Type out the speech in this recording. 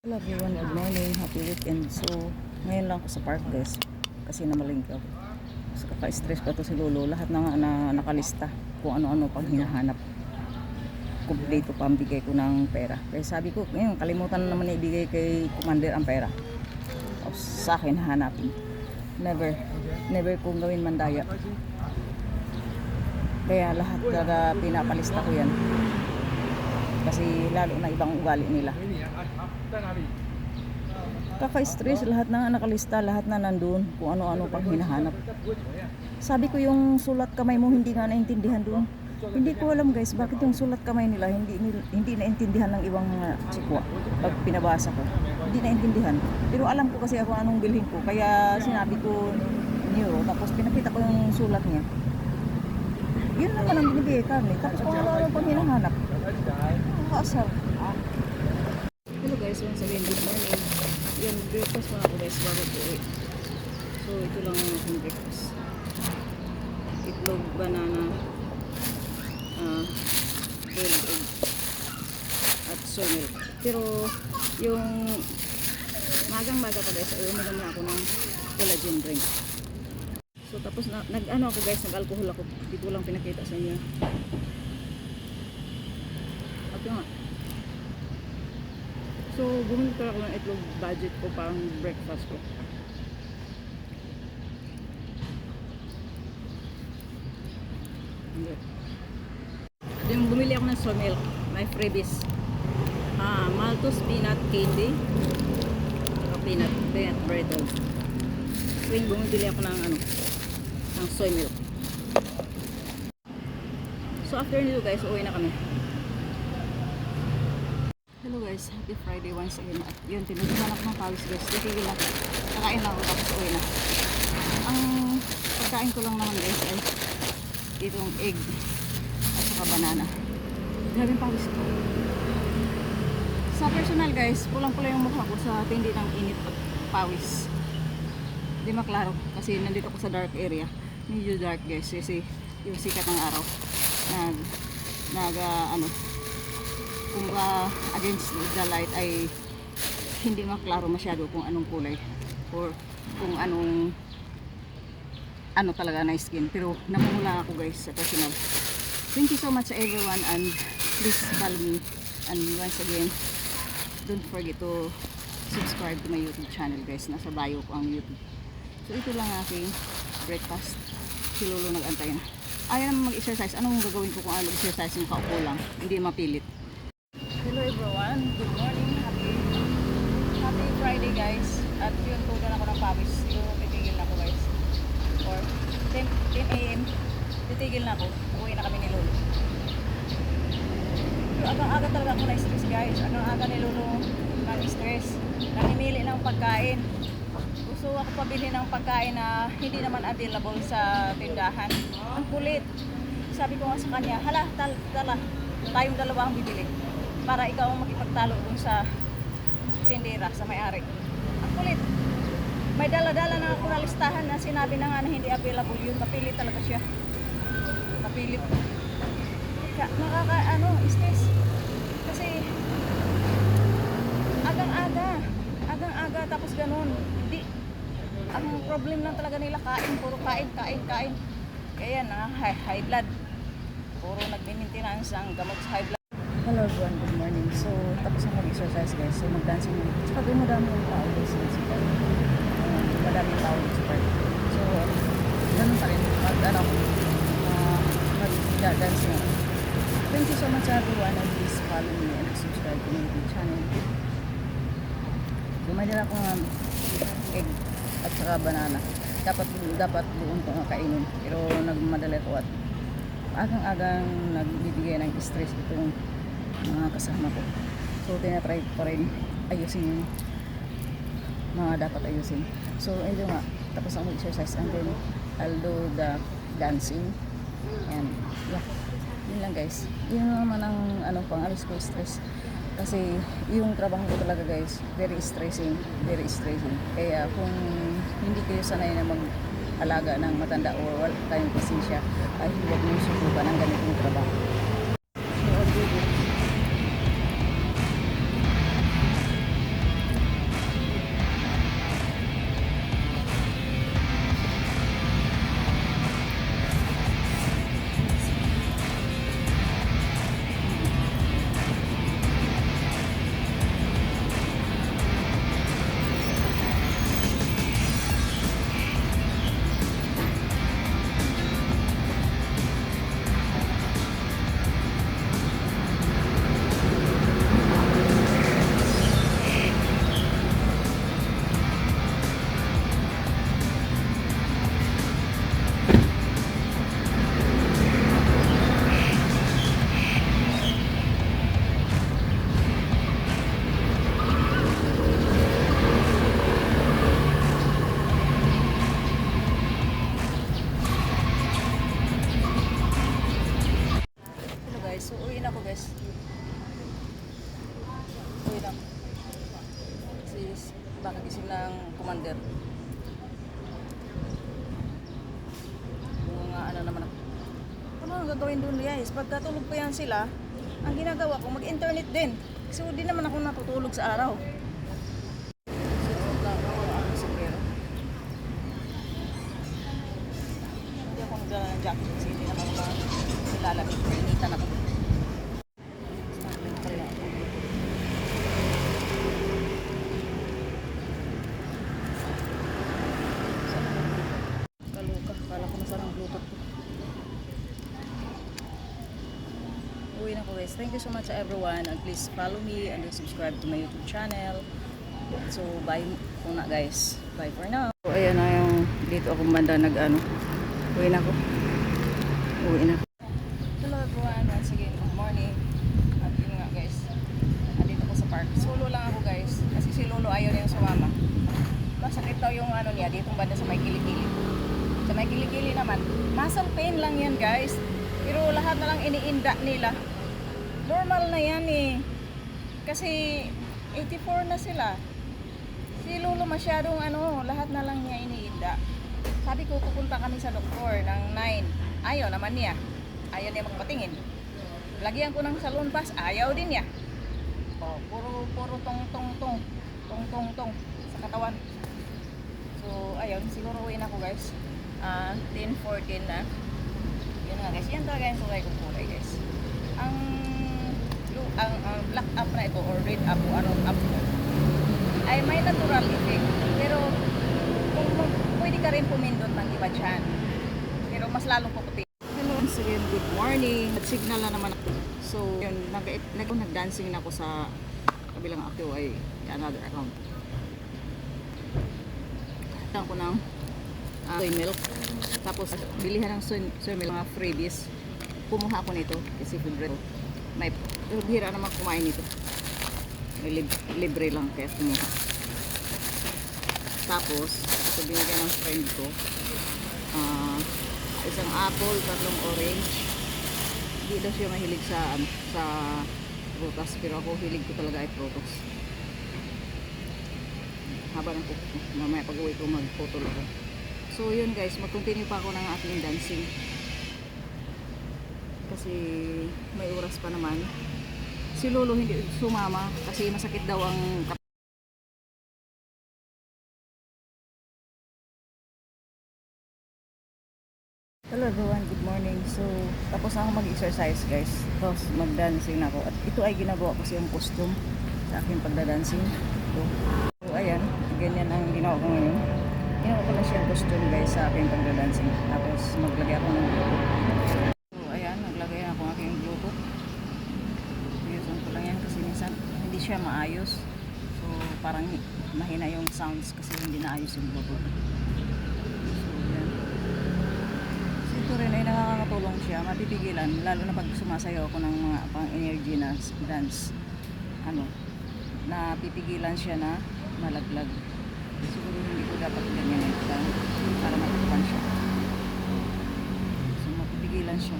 Hello everyone, good morning, happy weekend. So, ngayon lang ako sa park guys, kasi namalingki ako. So, kaka-stress pa to si Lolo, lahat na nga na nakalista kung ano-ano pang hinahanap. Kompleto pa ang bigay ko ng pera. Kaya sabi ko, ngayon kalimutan na naman na ibigay kay Commander ang pera. Tapos sa akin hanapin. Never kong gawin mandaya. Kaya lahat na pinapalista ko yan. Kasi lalo na ibang ugali nila. Kaka-stress, lahat na nakalista, lahat na nandun, kung ano-ano pang hinahanap. Sabi ko yung sulat kamay mo hindi nga naintindihan doon. Hindi ko alam guys, bakit yung sulat kamay nila hindi naintindihan ng ibang mga chikwa. Pag pinabasa ko, hindi naintindihan. Pero alam ko kasi ako anong bilhin ko, kaya sinabi ko neuro, tapos pinakita ko yung sulat niya. Yun naman ang binibigay kami, tapos kung ano-ano pang hinahanap. Nakakaasar. Hello guys, once again, good morning. Yan, breakfast muna ako guys bago po uwi. So, ito lang ang aking breakfast. Itlog, banana, boiled egg, at soy milk. Pero, yung magang-maga pa guys, ay uminom na ako ng collagen drink. So, tapos nag-ano ako guys, nag-alcohol ako. Hindi ko lang pinakita sa inyo. At yun nga. So, bumili ko ako ng itlog, budget ko parang breakfast ko. Then, bumili ako ng soy milk, my freebies. Maltos peanut candy, o peanut brittle. So, yung bumili ako ng ng soy milk. So, after nito guys, uwi na kami. Hello guys, happy Friday once again. At yun, tinutunan ako ng pawis guys. Titigil ako. Kakain lang ako tapos uwi na. Ang pagkain ko lang naman guys ay itong egg at saka banana. Grabing pawis ko. Sa personal guys, pulang-pula yung mukha ko sa tindi ng init at pawis. Hindi maklaro kasi nandito ako sa dark area. Medyo dark guys kasi yung sikat ng araw kung against the light ay hindi maklaro masyado kung anong kulay or kung ano talaga na skin, pero namumula ako guys sa personal. Thank you so much everyone, and please follow me, and once again don't forget to subscribe to my YouTube channel guys. Nasa bio ko ang YouTube. So ito lang aking breakfast. Si Lolo nag-antay na. Ayaw naman mag-exercise. Anong gagawin ko kung mag-exercise yung kaupo lang, hindi mapilit. Hello everyone, good morning, happy Friday guys. At yun, tunan ako ng pawis. Siguro titigil na ako guys, or 10 AM titigil na ako, uwi na kami ni Lolo. Pero agang-aga talaga ako na-stress guys. Agang-aga ni Lolo nag-stress, namimili ng pagkain. Gusto ako pabili ng pagkain na hindi naman available sa tindahan. Ang kulit. Sabi ko nga sa kanya, hala, tala, tayong dalawa ang bibili para ikaw ang makipagtalo dun sa tindera, sa may-ari. Ang kulit. May dala-dala na ako na listahan na sinabi na nga na hindi available yun. Napilit talaga siya. Napilit. Stress. Kasi agang-aga tapos ganun. Hindi. Ang problem lang talaga nila kain, puro kain. Kaya na high blood. Puro nagme-maintenance ang gamot sa high blood. Hello everyone, good morning. So, tapos na mag-exercise guys. So, mag-dancing muna. Tsaka doon madami yung tao guys sa park. Madami yung tao sa park. So, ganun pa rin. Mag-dancing ako. Thank you so much everyone, and please follow me and subscribe to my YouTube channel. Gumanin ako ng egg at saka banana. Dapat buong ito nga kainin. Pero nagmadali ko at agang-agang nagbibigay ng stress itong mga kasama ko. So, tinatry ko pa rin ayusin yung mga dapat ayusin. So, ayun nga. Tapos ako mag-exercise and then I'll do the dancing. And, yeah. Yun lang guys. Yun naman ang pang-alis ko stress. Kasi, yung trabaho ko talaga guys, very stressing. Kaya, kung hindi kayo sanay na mag-alaga ng matanda o wala kayong pasensya, ay huwag nyo subukan ang ganitong trabaho. So, baka gising ng commander. Kung ano naman ako. Ano ang gagawin doon guys? Pagkatulog pa yan sila, ang ginagawa ko mag-internet din. Kasi di naman ako natutulog sa araw. Hindi ako nagdala ng jacket kasi hindi naman ako nilalamig. Initan ako. Kaluka, kala ko nasarang bluetooth ko. Uwi na ko guys. Thank you so much sa everyone, and please follow me and subscribe to my YouTube channel. So bye muna guys. Bye for now. So ayan na yung dito akong banda nag-ano. Uwi na ko. Uwi na. Hello everyone, once again good morning. At yun nga guys, andito ko sa park. Solo lang ako guys, kasi si Lolo ayaw niyang sumama. Masakit daw yung ano niya dito banda sa may kilikili. Sa may kilikili naman, muscle pain lang yan guys. Pero lahat na lang iniinda nila. Normal na yan eh. Kasi 84 na sila. Si Lolo masyadong ano, lahat na lang niya iniinda. Sabi ko pupunta kami sa doktor ng 9. Ayaw naman niya. Ayaw niya magpatingin. Lagyan ko ng salon pass, ayaw din niya. Oh, puro tong sa katawan. So, ayun, siguro uwi na ako guys. 10:14 na. Yun nga guys, yan talaga yung kulay guys. Ang black up na ito or red up o anong up mo ay may natural effect. Pero kung pwede ka rin pumindot ng iba dyan. Pero mas lalong puputi. Hello, once again, good morning. At signal na naman ako. So, yun, nag-dancing na ako sa kabilang ako ay another account. Kailangan ko ng soy milk. Tapos, bilihan ng soy milk, mga freebies. Kumuha ako nito kasi favorite. May bihira naman kumain nito. Libre lang kaya kumuha. Tapos, ito binigyan ng friend ko. Isang apple, 3 orange. Hindi daw siya mahilig sa prutas, pero ako hilig ko talaga ay prutas. Haba ng cook ko. Mamaya pag uwi ko magputol ako. So yun guys, mag-continue pa ako ng aking dancing. Kasi may oras pa naman. Si Lolo hindi sumama kasi masakit daw ang Hello everyone, good morning. So, tapos na ako mag-exercise guys. Tapos mag-dancing na ako. At ito ay ginagawa ko yung costume sa aking pagda-dancing. So, ayan. Ganyan ang ginawa ko ngayon. Ginawa ko na siyang costume guys sa aking pagda-dancing. Tapos maglagay ako ng bluetooth. So, ayan. Naglagay ako ng aking bluetooth. Ayusan ko lang yan kasi minsan hindi siya maayos. So, parang mahina yung sounds kasi hindi naayos yung bluetooth. Ito rin ay nakakatulong siya, mapipigilan, lalo na pag sumasayaw ako ng mga pang-energy na dance, napipigilan siya na malaglag. Siguro hindi ko dapat ganyan ito para matutukan siya. So mapipigilan siya.